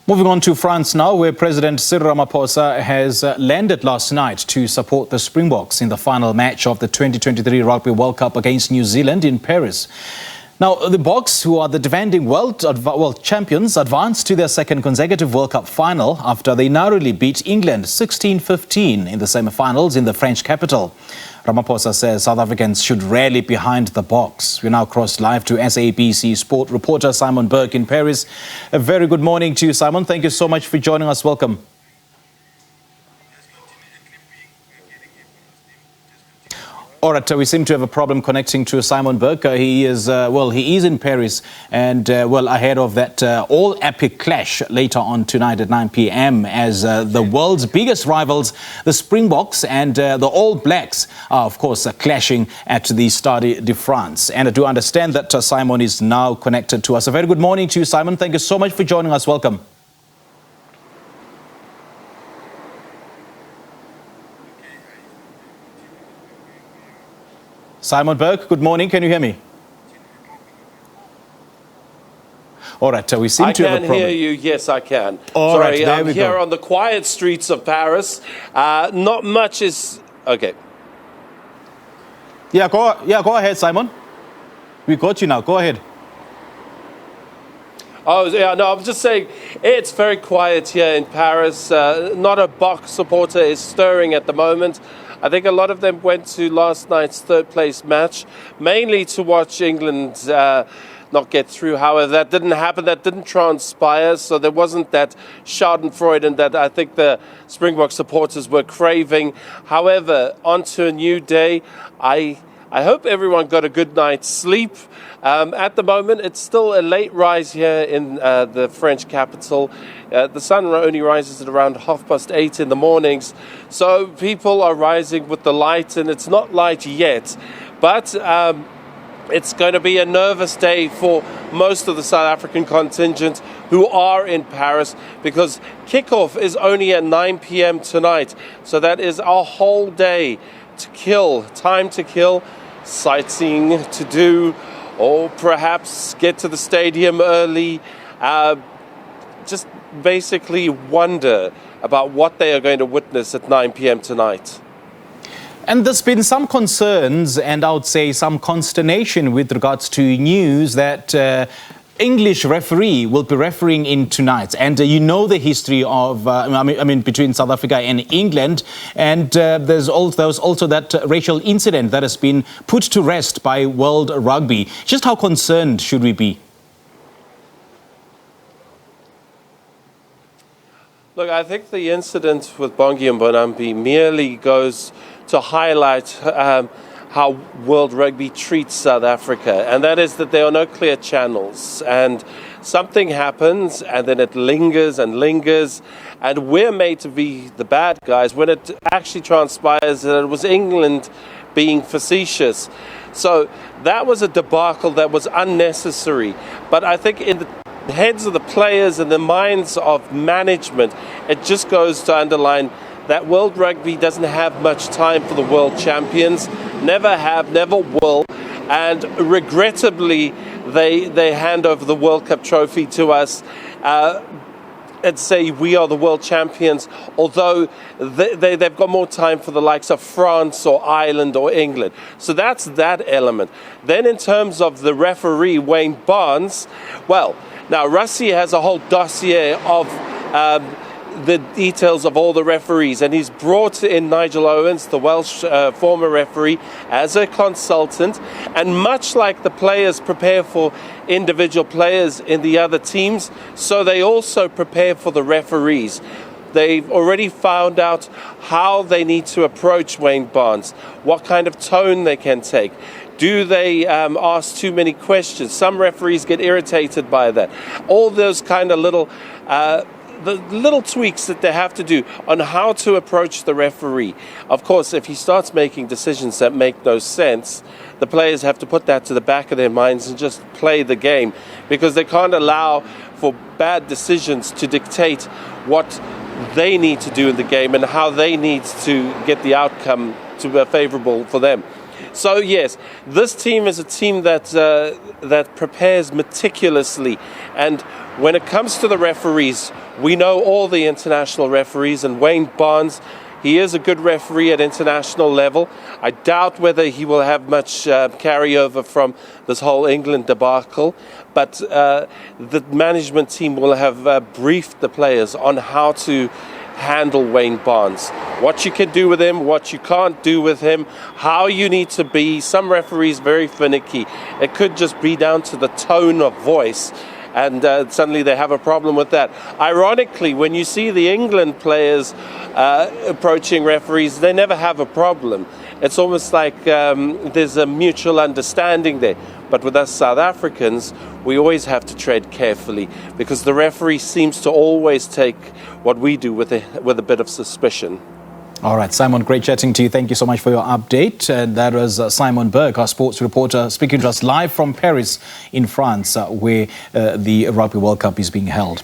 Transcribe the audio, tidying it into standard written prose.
Moving on to France now, where President Cyril Ramaphosa has landed last night to support the Springboks in the final match of the 2023 Rugby World Cup against New Zealand in Paris. Now, the Boks, who are the defending world champions, advanced to their second consecutive World Cup final after they narrowly beat England 16-15 in the semi-finals in the French capital. Ramaphosa says South Africans should rally behind the Boks. We now cross live to SABC Sport Reporter Simon Burke in Paris. A very good morning to you, Simon. Thank you so much for joining us. Welcome. All right, we seem to have a problem connecting to Simon Burke. He is in Paris and, ahead of that all-epic clash later on tonight at 9 p.m. as the world's biggest rivals, the Springboks and the All Blacks, are, of course, clashing at the Stade de France. And I do understand that Simon is now connected to us. A very good morning to you, Simon. Thank you so much for joining us. Welcome. Simon Burke, good morning. Can you hear me? All right, we seem to have a problem. I can hear you. Yes, I can. All right, there I'm we here go. on the quiet streets of Paris. Not much is... Okay. Yeah, go ahead, Simon. We got you now. Go ahead. Oh, yeah, no, I'm just saying it's very quiet here in Paris. Not a Boks supporter is stirring at the moment. I think a lot of them went to last night's third-place match, mainly to watch England not get through. However, that didn't happen. That didn't transpire, so there wasn't that schadenfreude that I think the Springbok supporters were craving. However, on to a new day. I hope everyone got a good night's sleep. At the moment, it's still a late rise here in the French capital. The sun only rises at around 8:30 in the mornings. So people are rising with the light, and it's not light yet. But it's going to be a nervous day for most of the South African contingent who are in Paris, because kickoff is only at 9 p.m. tonight. So that is a whole day to kill, time to kill, sightseeing to do, or perhaps get to the stadium early, just basically wonder about what they are going to witness at 9 p.m. tonight. And there's been some concerns and I would say some consternation with regards to news that English referee will be refereeing in tonight. And you know the history of, between South Africa and England. And there's also that racial incident that has been put to rest by World Rugby. Just how concerned should we be? Look, I think the incident with Bongi and Bonambi merely goes to highlight how World Rugby treats South Africa, and that is that there are no clear channels, and something happens and then it lingers and lingers, and we're made to be the bad guys when it actually transpires that it was England being facetious. So that was a debacle that was unnecessary, but I think in the heads of the players and the minds of management, it just goes to underline that World Rugby doesn't have much time for the world champions, never have, never will, and regrettably they hand over the World Cup trophy to us and say we are the world champions, although they've got more time for the likes of France or Ireland or England. So that's that element. Then in terms of the referee, Wayne Barnes, well, now Rassie has a whole dossier of the details of all the referees, and he's brought in Nigel Owens, the Welsh former referee, as a consultant. And much like the players prepare for individual players in the other teams, so they also prepare for the referees. They've already found out how they need to approach Wayne Barnes, what kind of tone they can take. Do they ask too many questions? Some referees get irritated by that. All those kind of little the little tweaks that they have to do on how to approach the referee. Of course, if he starts making decisions that make no sense, the players have to put that to the back of their minds and just play the game, because they can't allow for bad decisions to dictate what they need to do in the game and how they need to get the outcome to be favourable for them. So yes, this team is a team that prepares meticulously, and when it comes to the referees, we know all the international referees, and Wayne Barnes, he is a good referee at international level. I doubt whether he will have much carryover from this whole England debacle, but the management team will have briefed the players on how to handle Wayne Barnes, what you can do with him, what you can't do with him, how you need to be. Some referees very finicky. It could just be down to the tone of voice, and suddenly they have a problem with that. Ironically, when you see the England players approaching referees, they never have a problem. It's almost like there's a mutual understanding there. But with us South Africans, we always have to tread carefully, because the referee seems to always take what we do with a bit of suspicion. All right, Simon, great chatting to you. Thank you so much for your update. That was Simon Burke, our sports reporter, speaking to us live from Paris in France, where the Rugby World Cup is being held.